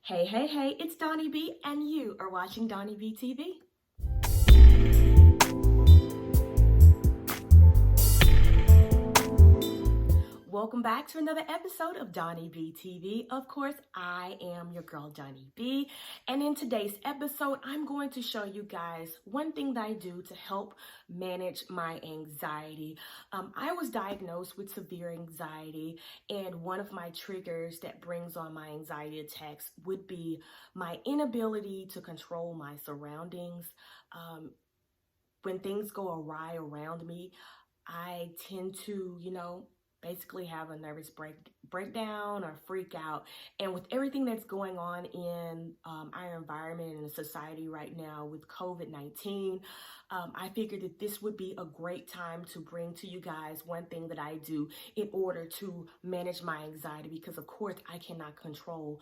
Hey, hey, hey, it's DonyB and you are watching DonyB TV. Welcome back to another episode of DonyB TV. Of course, I am your girl, DonyB. And in today's episode, I'm going to show you guys one thing that I do to help manage my anxiety. I was diagnosed with severe anxiety, and one of my triggers that brings on my anxiety attacks would be my inability to control my surroundings. When things go awry around me, I tend to, basically have a nervous breakdown or freak out. And with everything that's going on in our environment and society right now with COVID-19, I figured that this would be a great time to bring to you guys one thing that I do in order to manage my anxiety, because of course I cannot control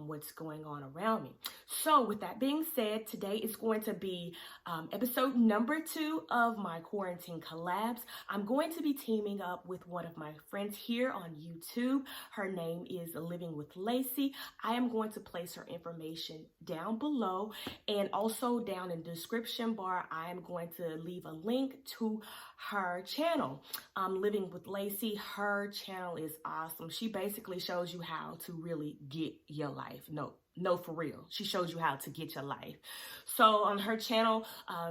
what's going on around me. So with that being said, today is going to be episode number 2 of my quarantine collabs. I'm going to be teaming up with one of my friends here on YouTube. Her name is Living with Lacey. I am going to place her information down below, and also down in the description bar I am going to leave a link to her channel. Living with Lacey, her channel is awesome. She basically shows you how to really get your life. No, for real. She shows you how to get your life. So on her channel,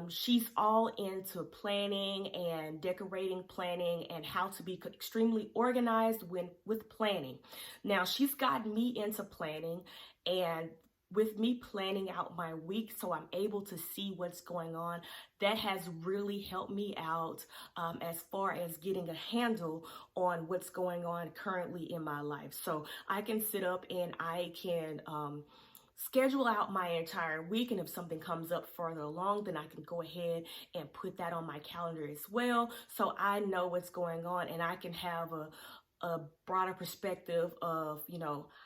she's all into planning and decorating, planning, and how to be extremely organized with planning. Now, she's gotten me into planning, and with me planning out my week so I'm able to see what's going on, that has really helped me out as far as getting a handle on what's going on currently in my life. So I can sit up and I can schedule out my entire week, and if something comes up further along, then I can go ahead and put that on my calendar as well, so I know what's going on and I can have a broader perspective of,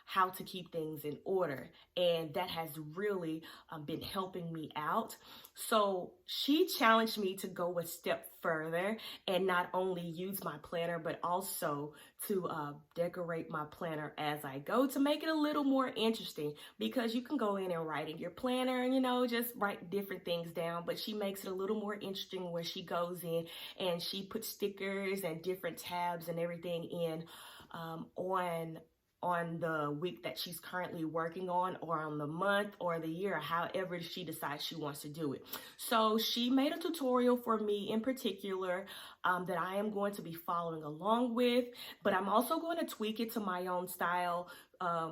how to keep things in order. And that has really been helping me out. So she challenged me to go a step further and not only use my planner, but also to decorate my planner as I go, to make it a little more interesting, because you can go in and write in your planner and, just write different things down, but she makes it a little more interesting where she goes in and she puts stickers and different tabs and everything in on the week that she's currently working on, or on the month or the year, however she decides she wants to do it. So she made a tutorial for me in particular that I am going to be following along with, but I'm also going to tweak it to my own style,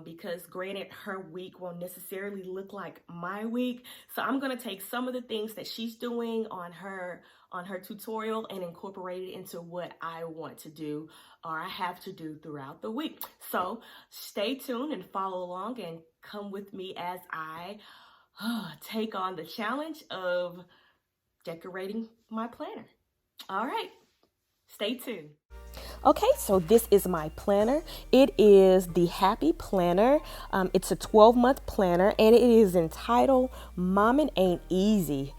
because granted, her week won't necessarily look like my week. So I'm going to take some of the things that she's doing on her tutorial and incorporate it into what I want to do, or I have to do throughout the week. So stay tuned and follow along and come with me as I take on the challenge of decorating my planner. All right, stay tuned. Okay, so this is my planner. It is the Happy Planner. It's a 12-month planner, and it is entitled Mommin' Ain't Easy.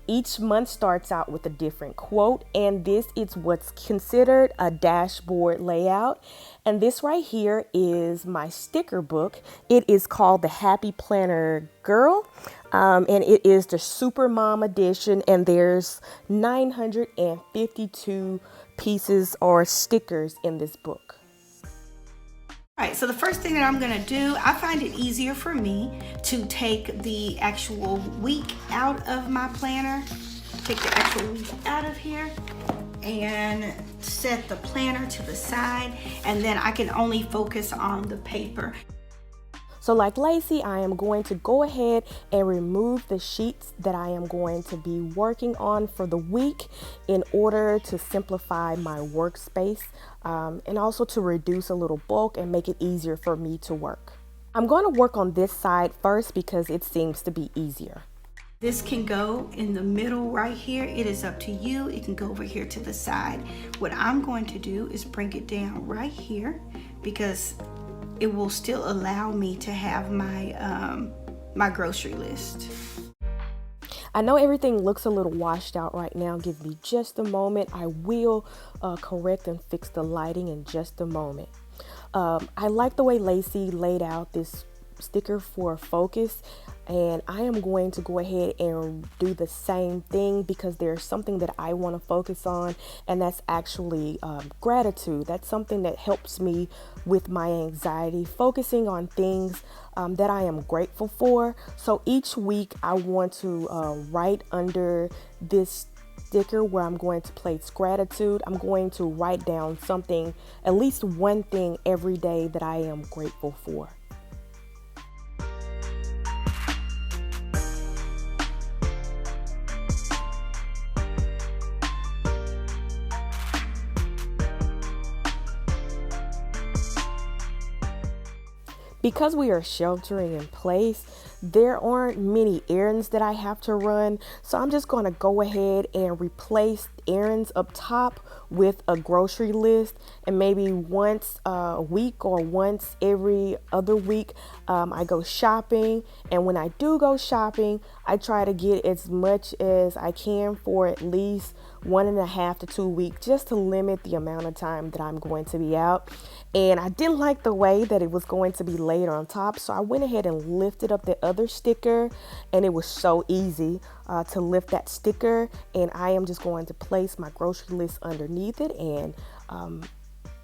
Each month starts out with a different quote, and this is what's considered a dashboard layout. And this right here is my sticker book. It is called the Happy Planner Girl, and it is the Super Mom edition, and there's 952 pieces or stickers in this book. All right, so the first thing that I'm gonna do, I find it easier for me to take the actual week out of my planner, take the actual week out of here and set the planner to the side, and then I can only focus on the paper. So like Lacey, I am going to go ahead and remove the sheets that I am going to be working on for the week in order to simplify my workspace, and also to reduce a little bulk and make it easier for me to work. I'm going to work on this side first because it seems to be easier. This can go in the middle right here. It is up to you. It can go over here to the side. What I'm going to do is bring it down right here, because it will still allow me to have my my grocery list. I know everything looks a little washed out right now. Give me just a moment. I will correct and fix the lighting in just a moment. I like the way Lacey laid out this sticker for focus, and I am going to go ahead and do the same thing because there's something that I want to focus on, and that's actually gratitude. That's something that helps me with my anxiety, focusing on things that I am grateful for. So each week I want to write under this sticker where I'm going to place gratitude. I'm going to write down something, at least one thing every day that I am grateful for. Because we are sheltering in place, there aren't many errands that I have to run. So I'm just going to go ahead and replace errands up top with a grocery list, and maybe once a week or once every other week I go shopping. And when I do go shopping, I try to get as much as I can for at least 1.5 to 2 weeks, just to limit the amount of time that I'm going to be out. And I didn't like the way that it was going to be laid on top, so I went ahead and lifted up the other sticker, and it was so easy to lift that sticker. And I am just going to place my grocery list underneath it and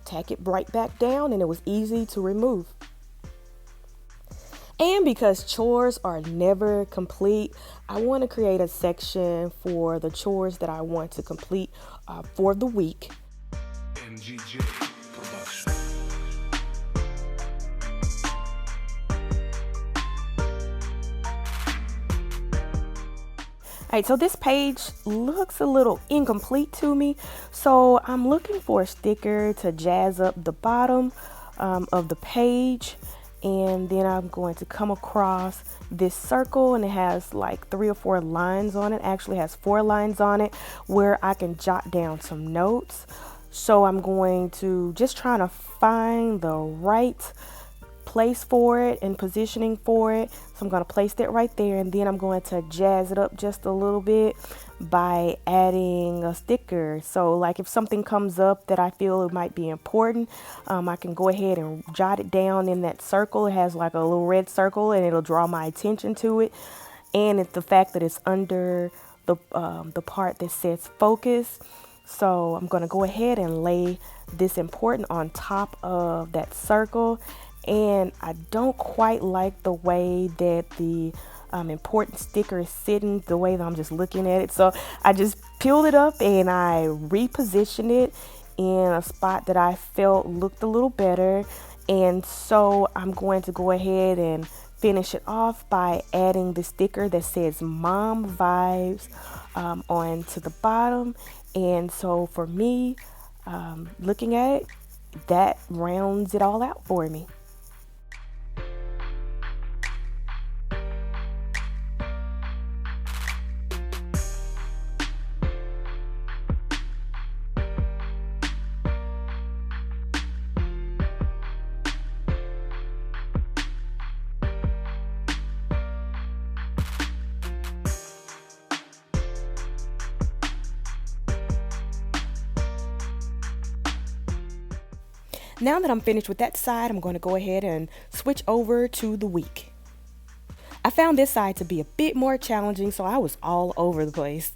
tack it right back down, and it was easy to remove. And because chores are never complete, I want to create a section for the chores that I want to complete for the week. MGJ Production. All right, so this page looks a little incomplete to me, so I'm looking for a sticker to jazz up the bottom of the page. And then I'm going to come across this circle, and it has like 3 or 4 lines on it. Actually has 4 lines on it where I can jot down some notes. So I'm going to just trying to find the right place for it and positioning for it. So I'm going to place that right there, and then I'm going to jazz it up just a little bit by adding a sticker. So like if something comes up that I feel it might be important, I can go ahead and jot it down in that circle. It has like a little red circle, and it'll draw my attention to it. And it's the fact that it's under the part that says focus. So I'm going to go ahead and lay this important on top of that circle. And I don't quite like the way that the important sticker is sitting, the way that I'm just looking at it. So I just peeled it up and I repositioned it in a spot that I felt looked a little better. And so I'm going to go ahead and finish it off by adding the sticker that says Mom Vibes onto the bottom. And so for me, looking at it, that rounds it all out for me. Now that I'm finished with that side, I'm going to go ahead and switch over to the week. I found this side to be a bit more challenging, so I was all over the place.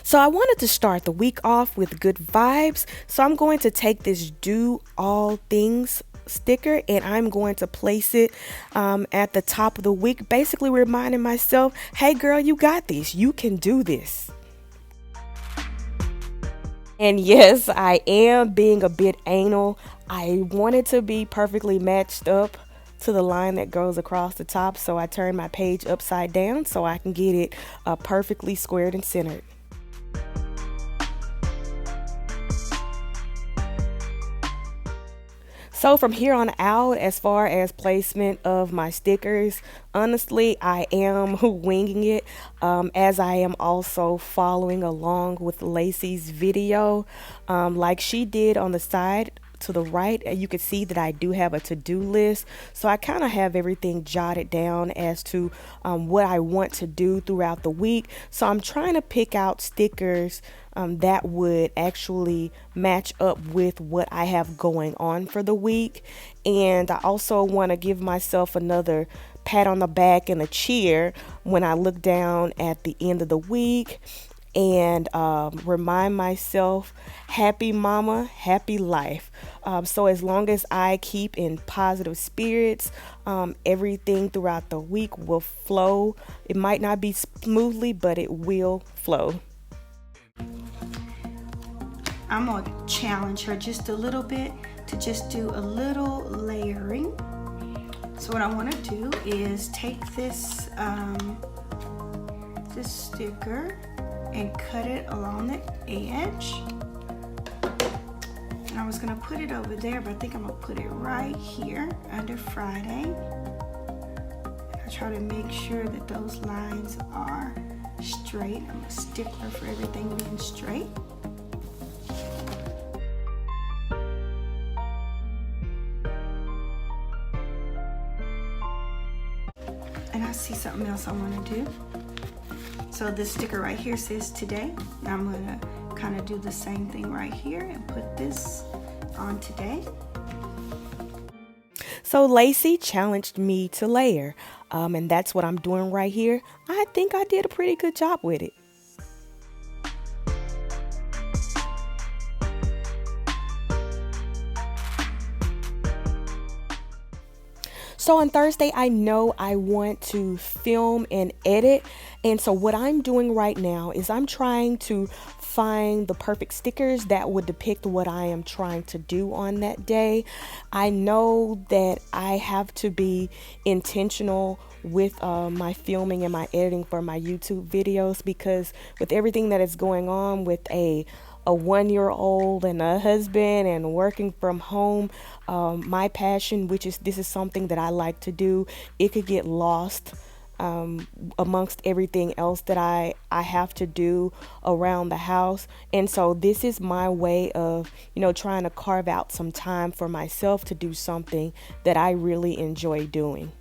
So I wanted to start the week off with good vibes, so I'm going to take this Do All Things sticker and I'm going to place it at the top of the week, basically reminding myself, hey girl, you got this, you can do this. And yes, I am being a bit anal. I want it to be perfectly matched up to the line that goes across the top, so I turn my page upside down so I can get it perfectly squared and centered. So from here on out, as far as placement of my stickers, honestly, I am winging it, as I am also following along with Lacey's video. Like she did on the side to the right, you can see that I do have a to-do list. So I kind of have everything jotted down as to what I want to do throughout the week. So I'm trying to pick out stickers that would actually match up with what I have going on for the week. And I also want to give myself another pat on the back and a cheer when I look down at the end of the week and remind myself, happy mama, happy life. So as long as I keep in positive spirits, everything throughout the week will flow. It might not be smoothly, but it will flow. I'm gonna challenge her just a little bit to just do a little layering. So what I want to do is take this this sticker and cut it along the edge. And I was gonna put it over there, but I think I'm gonna put it right here under Friday. I try to make sure that those lines are straight. I'm a stickler for everything being straight. And I see something else I want to do. So this sticker right here says today. Now I'm going to kind of do the same thing right here and put this on today. So Lacey challenged me to layer, and that's what I'm doing right here. I think I did a pretty good job with it. So on Thursday, I know I want to film and edit. And so what I'm doing right now is I'm trying to find the perfect stickers that would depict what I am trying to do on that day. I know that I have to be intentional with my filming and my editing for my YouTube videos, because with everything that is going on with a 1-year-old and a husband and working from home, my passion, this is something that I like to do, it could get lost amongst everything else that I have to do around the house. And so this is my way of, trying to carve out some time for myself to do something that I really enjoy doing.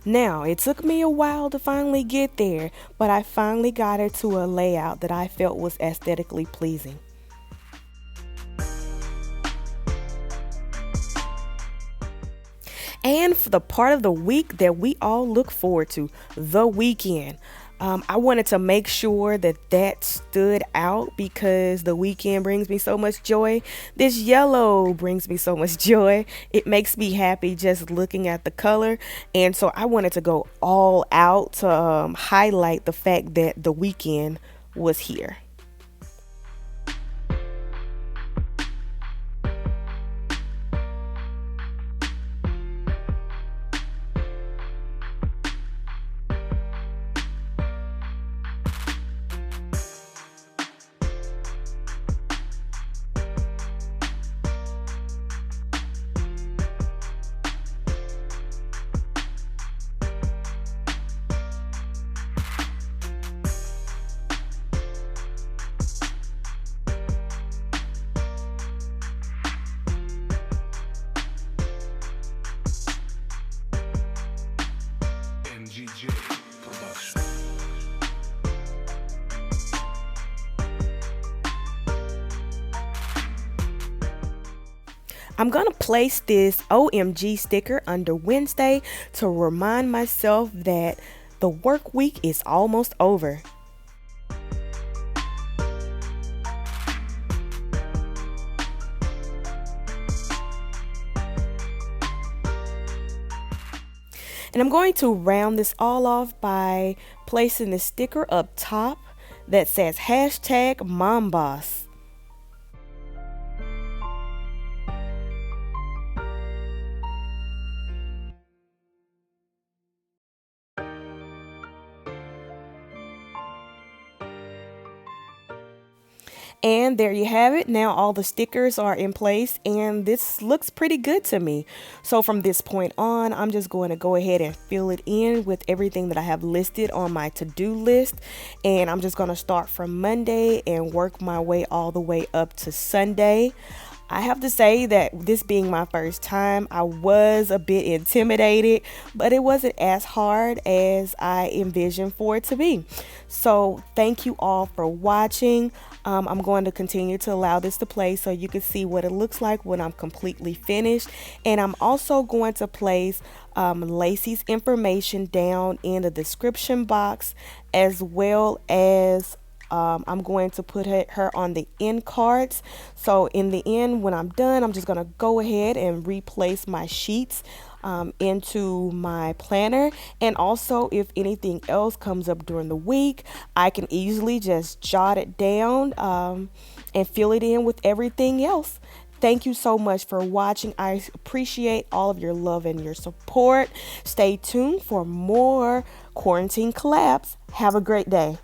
Now, it took me a while to finally get there, but I finally got it to a layout that I felt was aesthetically pleasing. And for the part of the week that we all look forward to, the weekend. I wanted to make sure that stood out because the weekend brings me so much joy. This yellow brings me so much joy. It makes me happy just looking at the color. And so I wanted to go all out to highlight the fact that the weekend was here. I'm going to place this OMG sticker under Wednesday to remind myself that the work week is almost over. And I'm going to round this all off by placing the sticker up top that says #MomBoss. And there you have it. Now all the stickers are in place and this looks pretty good to me. So from this point on, I'm just going to go ahead and fill it in with everything that I have listed on my to-do list. And I'm just going to start from Monday and work my way all the way up to Sunday. I have to say that this being my first time, I was a bit intimidated, but it wasn't as hard as I envisioned for it to be. So thank you all for watching. I'm going to continue to allow this to play so you can see what it looks like when I'm completely finished. And I'm also going to place Lacey's information down in the description box, as well as I'm going to put her on the end cards. So in the end, when I'm done, I'm just going to go ahead and replace my sheets into my planner. And also, if anything else comes up during the week, I can easily just jot it down and fill it in with everything else. Thank you so much for watching. I appreciate all of your love and your support. Stay tuned for more quarantine collabs. Have a great day.